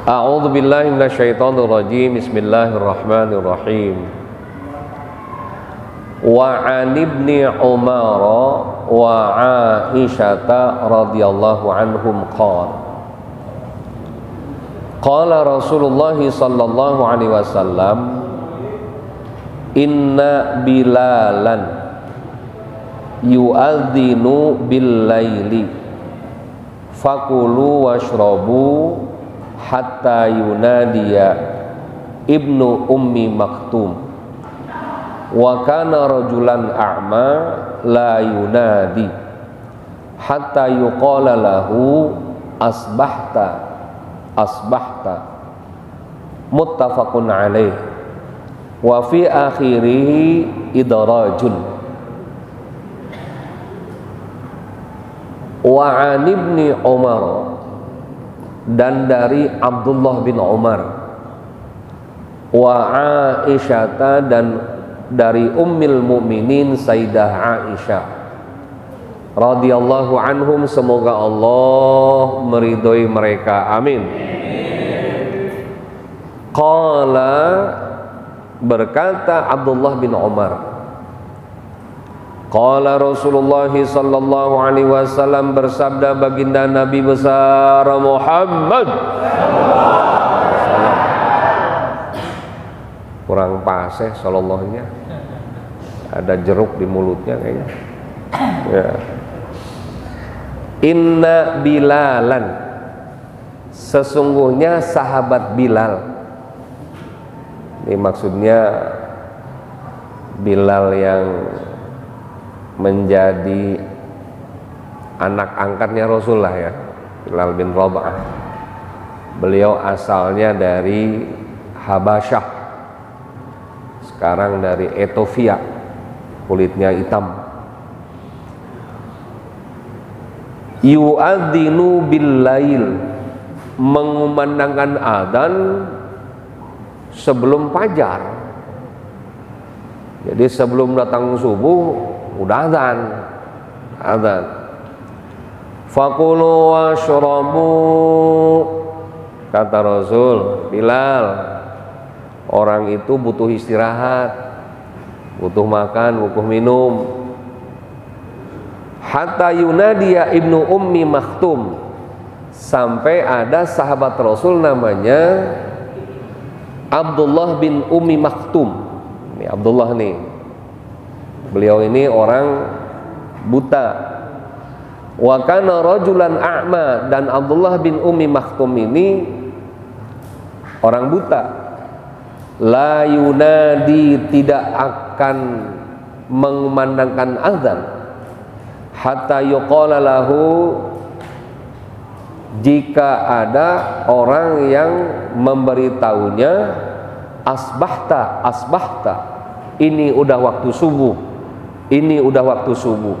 A'udzu billahi minasyaitonir rajim. Bismillahirrahmanirrahim. Wa 'an ibni Umar wa 'Aisyah radhiyallahu anhum qala Rasulullah sallallahu alaihi wasallam inna bilalan yu'adzinu bil laili fakulu washrabu hatta yunadiya ibnu ummi maktum wa kana rajulan a'ma la yunadi hatta yuqala lahu asbahta asbahta muttafaqun alaih wa fi akhirih idrajun. Wa 'an ibni Umar, dan dari Abdullah bin Umar, wa Aisyah, dan dari Ummul Mukminin Sayyidah Aisyah radhiyallahu anhum, semoga Allah meridhoi mereka, amin. Qala, berkata Abdullah bin Umar, qala Rasulullah sallallahu alaihi wasallam, bersabda baginda Nabi besar Muhammad. Kurang paseh sallallahnya, ada jeruk di mulutnya kayaknya ya. Inna Bilalan, sesungguhnya sahabat Bilal. Ini maksudnya Bilal yang menjadi anak angkatnya Rasulullah ya, Bilal bin Rabah. Beliau asalnya dari Habasyah, sekarang dari Ethiopia, kulitnya hitam. Yu'adzinu bil lail, mengumandangkan adzan sebelum fajar. Jadi sebelum datang subuh udah adzan. Fakulu washrabu, kata Rasul, Bilal, orang itu butuh istirahat, butuh makan, butuh minum. Hatta yunadiya ibnu ummi maktum, sampai ada sahabat Rasul namanya Abdullah bin Ummi Maktum. Ini Abdullah nih, beliau ini orang buta. Wa kana rajulan a'ma, dan Abdullah bin Ummi Maktum ini orang buta. La yunadi, tidak akan mengumandangkan azan, hatta yuqala lahu, jika ada orang yang memberitahunya asbahta asbahta, ini udah waktu subuh, ini udah waktu subuh.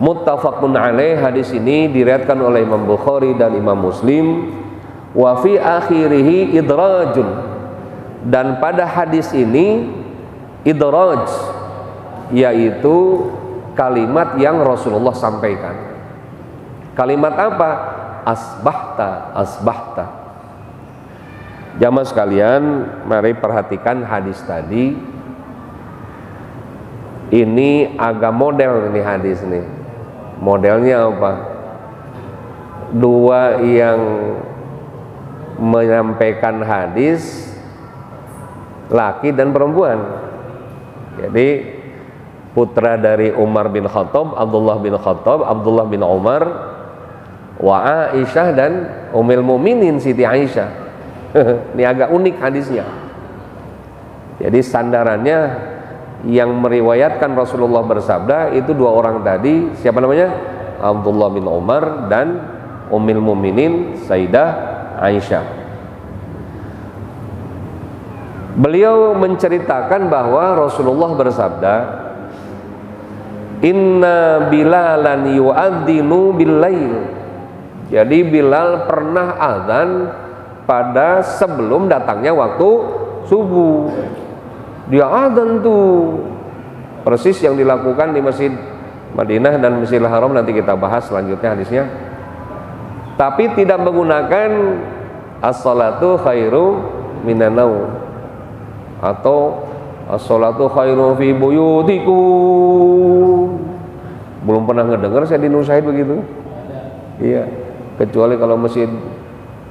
Muttafaqun alaih, hadis ini diriwayatkan oleh Imam Bukhari dan Imam Muslim. Wa fi akhirih idrajun, dan pada hadis ini idraj, yaitu kalimat yang Rasulullah sampaikan. Kalimat apa? Asbahta asbahta. Jamaah sekalian, mari perhatikan hadis tadi. Ini agak model ini hadis nih. Modelnya apa? Dua yang menyampaikan hadis, laki dan perempuan. Jadi putra dari Umar bin Khattab, Abdullah bin Khattab, Abdullah bin Umar, wa Aisyah, dan Ummul Mukminin Siti Aisyah. Ini agak unik hadisnya. Jadi sandarannya yang meriwayatkan Rasulullah bersabda itu dua orang tadi. Siapa namanya? Abdullah bin Umar dan Ummul Mukminin Sayyidah Aisyah. Beliau menceritakan bahwa Rasulullah bersabda, inna Bilalan yu'adzinu bil lail. Jadi Bilal pernah azan pada sebelum datangnya waktu subuh. Dia azan tuh persis yang dilakukan di Masjid Madinah dan Masjidil Haram, nanti kita bahas selanjutnya hadisnya. Tapi tidak menggunakan as-salatu khairu minan naum, atau as-salatu khairu fi buyutikum. Belum pernah ngedengar saya di Nur Said begitu. Iya, kecuali kalau masjid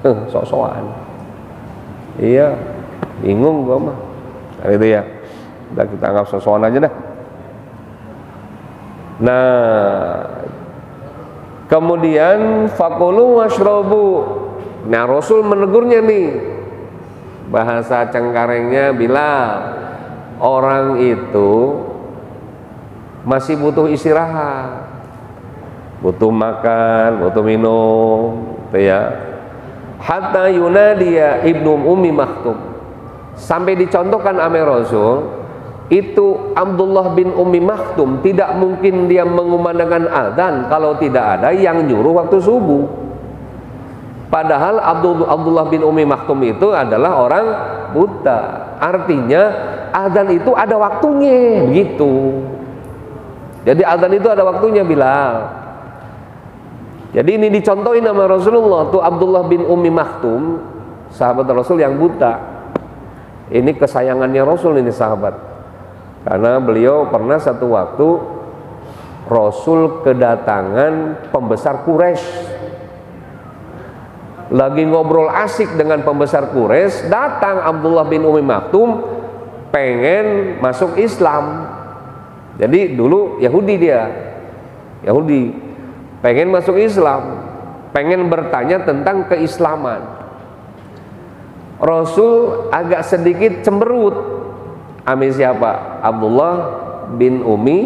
sok-sokan. Iya, bingung gua mah. Nah, itu ya. Udah kita anggap sok-sokan aja dah. Nah, kemudian fakulu washrobu. Nah, Rasul menegurnya nih. Bahasa Cengkarengnya bilang orang itu masih butuh istirahat, butuh makan, butuh minum, gitu ya. Hatta yunadiya ibnu Ummi Maktum, sampai dicontohkan ame Rasul itu Abdullah bin Ummi Maktum tidak mungkin dia mengumandangkan azan kalau tidak ada yang nyuruh waktu subuh. Padahal Abdullah bin Ummi Maktum itu adalah orang buta. Artinya azan itu ada waktunya, begitu. Jadi azan itu ada waktunya, Bilal. Jadi ini dicontohin sama Rasulullah tuh Abdullah bin Ummi Maktum, sahabat Rasul yang buta. Ini kesayangannya Rasul ini sahabat. Karena beliau pernah satu waktu Rasul kedatangan pembesar Quraisy. Lagi ngobrol asik dengan pembesar Quraisy, datang Abdullah bin Ummi Maktum pengen masuk Islam. Jadi dulu Yahudi dia, Yahudi, pengen masuk Islam, pengen bertanya tentang keislaman. Rasul agak sedikit cemberut. Ame siapa? Abdullah bin Ummi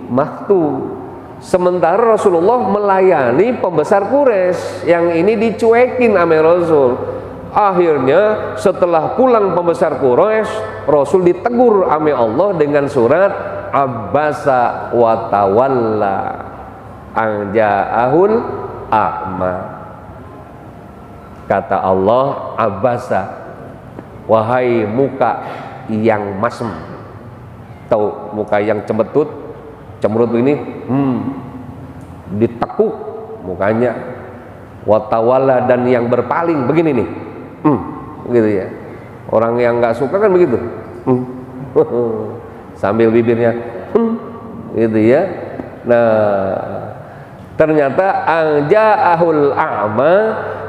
Maktum. Sementara Rasulullah melayani pembesar Quraisy, yang ini dicuekin ame Rasul. Akhirnya setelah pulang pembesar Quraisy, Rasul ditegur ame Allah dengan surat Abasa wa tawalla an ja'ahul a'ma. Kata Allah, Abasa, wahai muka yang masem, tahu muka yang cemberut ini, ditekuk mukanya, watawala, dan yang berpaling begini nih, gitu ya. Orang yang nggak suka kan begitu, sambil bibirnya, gitu ya. Nah, ternyata anja'ahul a'ma,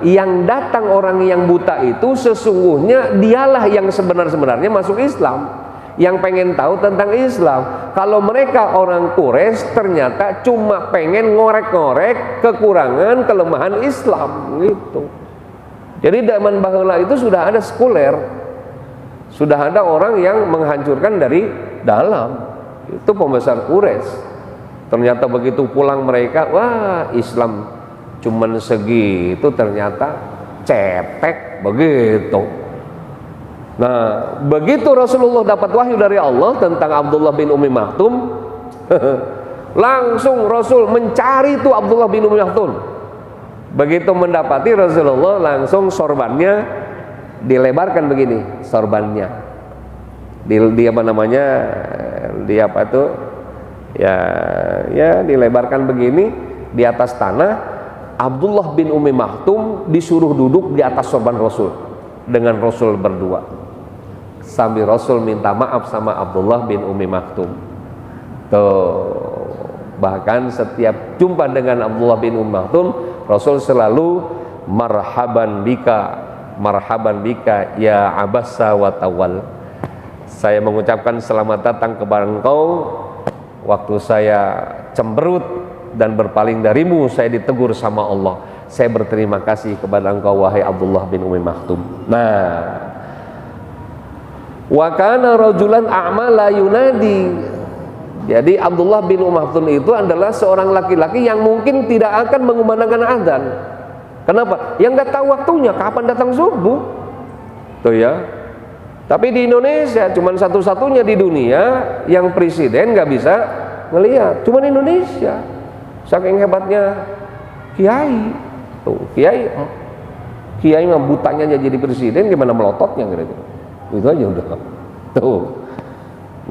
yang datang orang yang buta itu sesungguhnya dialah yang sebenarnya masuk Islam, yang pengen tahu tentang Islam. Kalau mereka orang Quraisy ternyata cuma pengen ngorek-ngorek kekurangan kelemahan Islam gitu. Jadi zaman baheula itu sudah ada sekuler, sudah ada orang yang menghancurkan dari dalam. Itu pembesar Quraisy. Ternyata begitu pulang mereka, wah Islam cuman segitu, ternyata cetek begitu. Nah, begitu Rasulullah dapat wahyu dari Allah tentang Abdullah bin Ummi Maktum, langsung Rasul mencari tuh Abdullah bin Ummi Maktum. Begitu mendapati Rasulullah, langsung sorbannya dilebarkan begini, sorbannya di apa namanya, di apa tuh ya dilebarkan begini di atas tanah. Abdullah bin Ummi Maktum disuruh duduk di atas sorban Rasul dengan Rasul berdua, sambil Rasul minta maaf sama Abdullah bin Ummi Maktum. Tuh, bahkan setiap jumpa dengan Abdullah bin Ummi Maktum, Rasul selalu marhaban bika ya abasa wa tawal. Saya mengucapkan selamat datang kepada engkau waktu saya cemberut dan berpaling darimu, saya ditegur sama Allah. Saya berterima kasih kepada engkau wahai Abdullah bin Ummi Maktum. Nah, wa kana rajulan a'ma la yunadi. Jadi Abdullah bin Ummi Maktum itu adalah seorang laki-laki yang mungkin tidak akan mengumandangkan azan. Kenapa? Yang nggak tahu waktunya kapan datang subuh. Tuh ya. Tapi di Indonesia cuman satu-satunya di dunia yang presiden nggak bisa ngelihat, cuman Indonesia. Saking hebatnya kiai. Tuh, kiai mah butanya jadi presiden, gimana melototnya gitu. Itu aja udah. Tuh.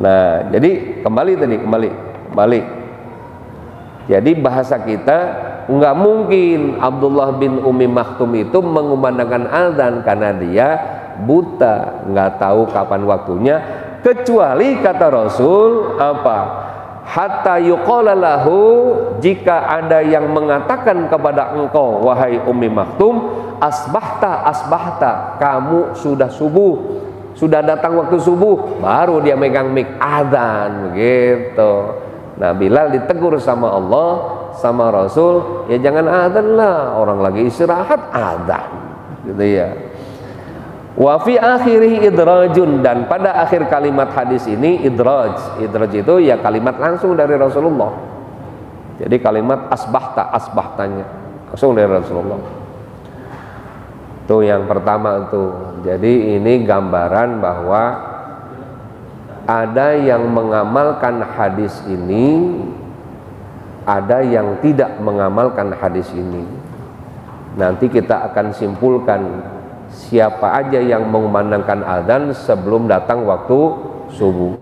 Nah, jadi kembali. Jadi bahasa kita nggak mungkin Abdullah bin Ummi Maktum itu mengumandangkan azan karena dia buta, nggak tahu kapan waktunya, kecuali kata Rasul apa? Hatta yuqala lahu, jika ada yang mengatakan kepada engkau wahai Ummi Maktum, asbahta asbahta, kamu sudah subuh, sudah datang waktu subuh, baru dia megang mic azan begitu. Nah, Bilal ditegur sama Allah sama Rasul, ya jangan azan lah, orang lagi istirahat azan gitu ya. Wa fi akhirih idrajun, dan pada akhir kalimat hadis ini idraj. Idraj itu ya kalimat langsung dari Rasulullah. Jadi kalimat asbahta, asbahtanya langsung dari Rasulullah. Itu yang pertama tuh. Jadi ini gambaran bahwa ada yang mengamalkan hadis ini, ada yang tidak mengamalkan hadis ini. Nanti kita akan simpulkan siapa aja yang mengumandangkan azan sebelum datang waktu subuh.